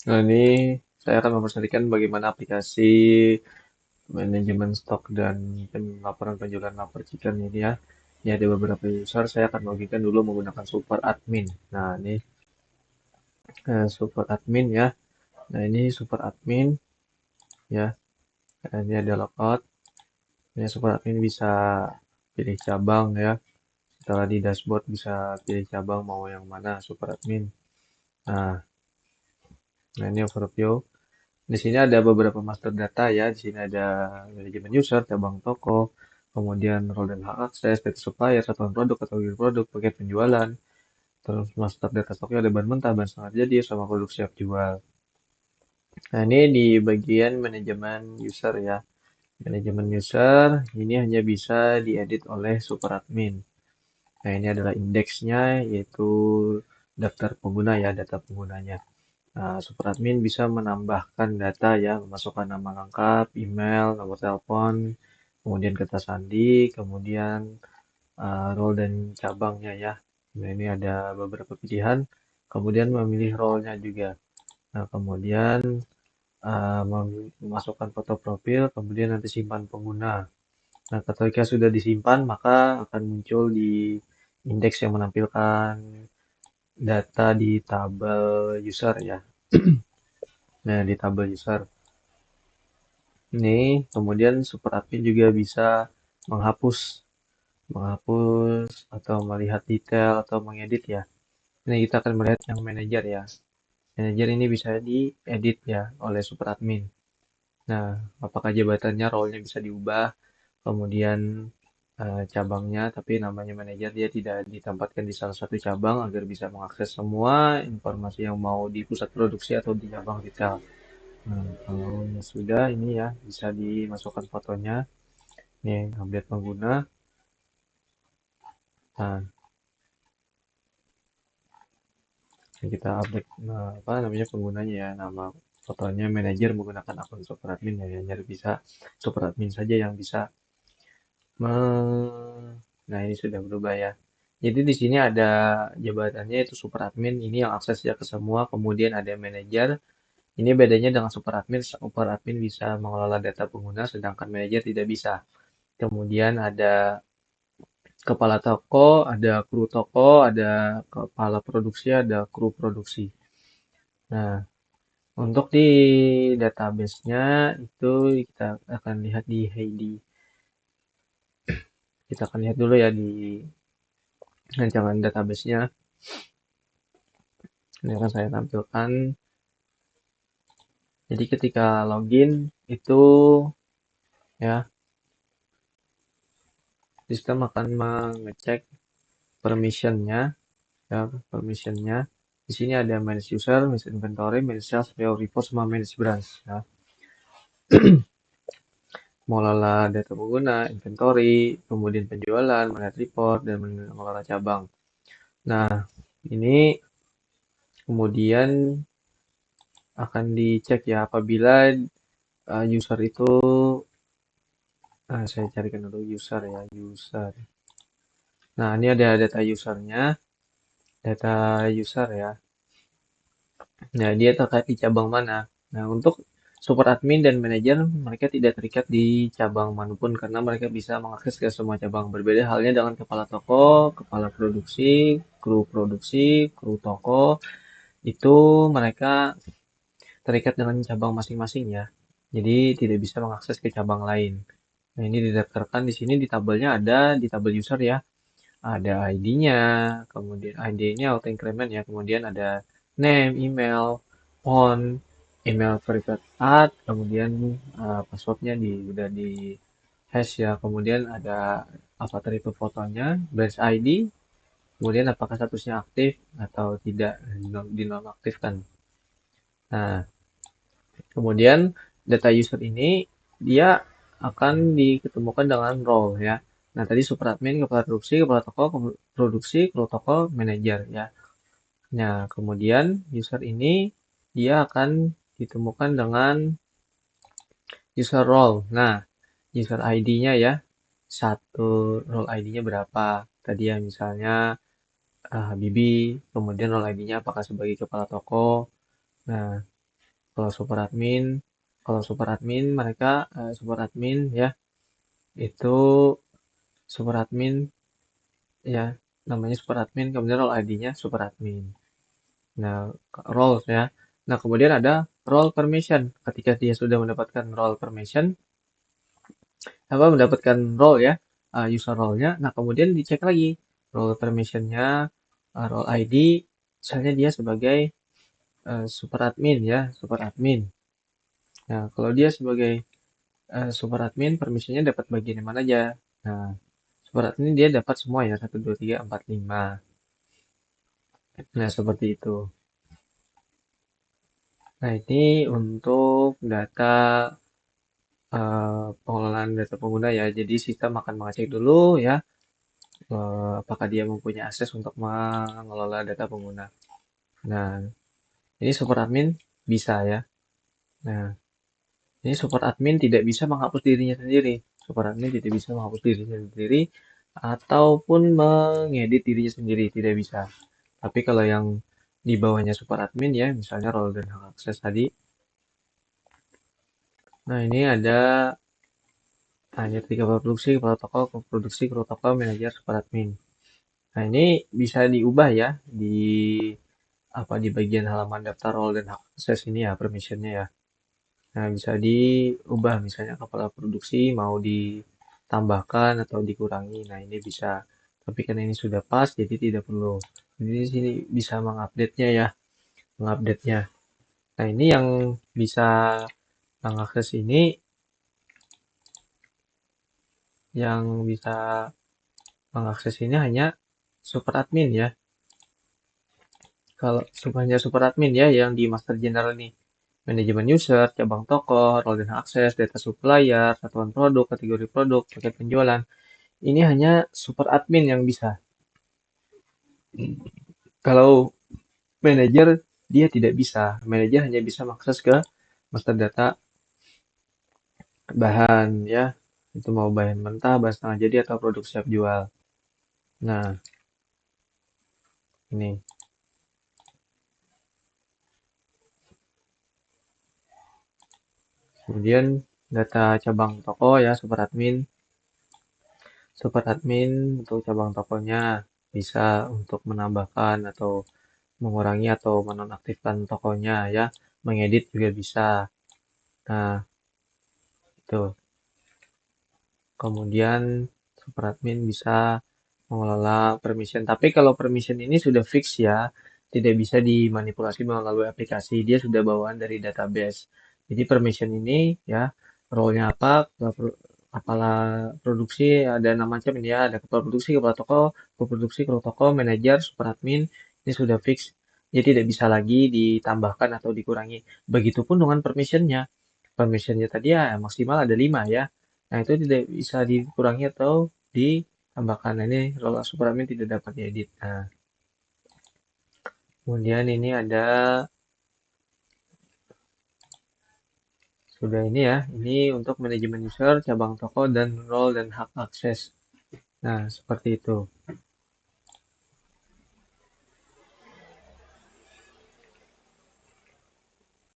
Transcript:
Nah, ini saya akan mempresentasikan bagaimana aplikasi manajemen stok dan laporan penjualan lapar chicken ini ya. Ini ada beberapa user, saya akan login dulu menggunakan super admin. Nah, ini super admin ya. Nah, ini super admin ya. Ini ada logout. Ini super admin bisa pilih cabang ya. Setelah di dashboard bisa pilih cabang mau yang mana super admin. Nah, ini overview. Di sini ada beberapa master data ya. Di sini ada manajemen user, cabang toko, kemudian role dan hak akses, status supplier, satuan produk, kategori produk, paket penjualan, terus master data stoknya ada bahan mentah, bahan setengah jadi, sama produk siap jual. Nah, ini di bagian manajemen user ya. Manajemen user ini hanya bisa diedit oleh super admin. Nah, ini adalah indeksnya, yaitu daftar pengguna ya, data penggunanya. Nah, super admin bisa menambahkan data ya, memasukkan nama lengkap, email, nomor telepon, kemudian kata sandi, kemudian role dan cabangnya ya. Nah, ini ada beberapa pilihan, kemudian memilih role-nya juga. Nah, kemudian memasukkan foto profil, kemudian nanti simpan pengguna. Nah, ketika sudah disimpan, maka akan muncul di indeks yang menampilkan data di tabel user ya. Nah, di tabel user. Ini kemudian super admin juga bisa menghapus, menghapus atau melihat detail atau mengedit ya. Ini kita akan melihat yang manajer ya. Manajer ini bisa diedit ya oleh super admin. Nah, apakah jabatannya, role-nya bisa diubah, kemudian cabangnya, tapi namanya manajer dia tidak ditempatkan di salah satu cabang agar bisa mengakses semua informasi yang mau di pusat produksi atau di cabang retail. Nah, kalau sudah ini ya bisa dimasukkan fotonya. Nih, update pengguna. Nah, kita update apa namanya penggunanya ya, nama fotonya manajer menggunakan akun super admin ya, jadi bisa super admin saja yang bisa nah, ini sudah berubah ya. Jadi di sini ada jabatannya itu super admin, ini yang aksesnya ke semua, kemudian ada manajer. Ini bedanya dengan super admin bisa mengelola data pengguna, sedangkan manajer tidak bisa. Kemudian ada kepala toko, ada kru toko, ada kepala produksi, ada kru produksi. Nah, untuk di database-nya itu kita akan lihat di Heidi. Kita akan lihat dulu ya di rancangan database-nya. Ini akan saya tampilkan. Jadi ketika login itu ya sistem akan mengecek permission-nya ya permission-nya. Di sini ada manage user, manage inventory, manage sales, PO report, sama manage branch ya. Mengelola data pengguna, inventory, kemudian penjualan, melihat report, dan mengelola cabang. Nah, ini kemudian akan dicek ya apabila user itu, saya carikan dulu user ya, user. Nah, ini ada data usernya, data user ya. Nah, dia terkait di cabang mana. Nah, untuk support admin dan manajer, mereka tidak terikat di cabang manapun karena mereka bisa mengakses ke semua cabang. Berbeda halnya dengan kepala toko, kepala produksi, kru toko, itu mereka terikat dengan cabang masing-masing ya. Jadi tidak bisa mengakses ke cabang lain. Nah, ini didaftarkan di sini di tabelnya ada di tabel user ya. Ada ID-nya, kemudian ID-nya auto increment ya, kemudian ada name, email, phone, email verified add, kemudian passwordnya udah di hash ya, kemudian ada avatar itu fotonya, branch ID, kemudian apakah statusnya aktif atau tidak dinonaktifkan. Nah, kemudian data user ini dia akan diketemukan dengan role ya. Nah, tadi super admin, kepala toko, produksi, kru toko, manajer ya. Nah, kemudian user ini dia akan ditemukan dengan user role. Nah, user ID-nya ya, satu role ID-nya berapa? Tadi ya misalnya Habibie, kemudian role ID-nya apakah sebagai kepala toko. Nah, Kalau super admin, mereka super admin ya, itu super admin ya, namanya super admin, kemudian role ID-nya super admin. Nah, roles ya. Nah, kemudian ada role permission. Ketika dia sudah mendapatkan role permission, apa mendapatkan role ya, user role-nya. Nah, kemudian dicek lagi role permission-nya, role ID, misalnya dia sebagai super admin ya, super admin. Nah, kalau dia sebagai super admin, permission-nya dapat bagian yang mana aja. Nah, super admin dia dapat semua ya, 1, 2, 3, 4, 5. Nah, seperti itu. Nah, ini untuk data pengelolaan data pengguna ya. Jadi sistem akan mengecek dulu ya, apakah dia mempunyai akses untuk mengelola data pengguna. Nah, ini super admin bisa ya. Nah, ini super admin tidak bisa menghapus dirinya sendiri. Super admin tidak bisa menghapus dirinya sendiri ataupun mengedit dirinya sendiri, tidak bisa. Tapi kalau yang di bawahnya super admin ya, misalnya role dan hak akses tadi. Nah, ini ada hanya 3 produksi, protokol, produksi, protokol, manajer, super admin. Nah, ini bisa diubah ya di di bagian halaman daftar role dan hak akses ini ya, permissionnya ya. Nah, bisa diubah misalnya kepala produksi mau ditambahkan atau dikurangi. Nah, ini bisa. Tapi karena ini sudah pas, jadi tidak perlu. Jadi di sini bisa mengupdate-nya ya, mengupdate-nya. Nah, ini yang bisa mengakses ini, yang bisa mengakses ini hanya super admin ya. Kalau hanya super admin ya, yang di master general ini. Manajemen user, cabang toko, role dan akses, data supplier, satuan produk, kategori produk, paket penjualan. Ini hanya super admin yang bisa. Kalau manajer, dia tidak bisa. Manajer hanya bisa mengakses ke master data bahan ya. Itu mau bahan mentah, bahan setengah jadi, atau produk siap jual. Nah, ini. Kemudian data cabang toko ya, super admin. Super admin untuk cabang tokonya bisa untuk menambahkan atau mengurangi atau menonaktifkan tokonya ya, mengedit juga bisa. Nah, itu. Kemudian super admin bisa mengelola permission. Tapi kalau permission ini sudah fix ya, tidak bisa dimanipulasi melalui aplikasi. Dia sudah bawaan dari database. Jadi permission ini ya, role-nya apa, kepala produksi ada 6 macam ini ya, ada kepala produksi, kepala toko, produksi, kepala toko, manajer, super admin, ini sudah fix. Jadi tidak bisa lagi ditambahkan atau dikurangi. Begitupun dengan permissionnya. Permissionnya tadi ya maksimal ada 5 ya. Nah, itu tidak bisa dikurangi atau ditambahkan. Nah, ini roll super admin tidak dapat diedit. Nah, kemudian ini ada sudah ini ya. Ini untuk manajemen user, cabang toko dan role dan hak akses. Nah, seperti itu.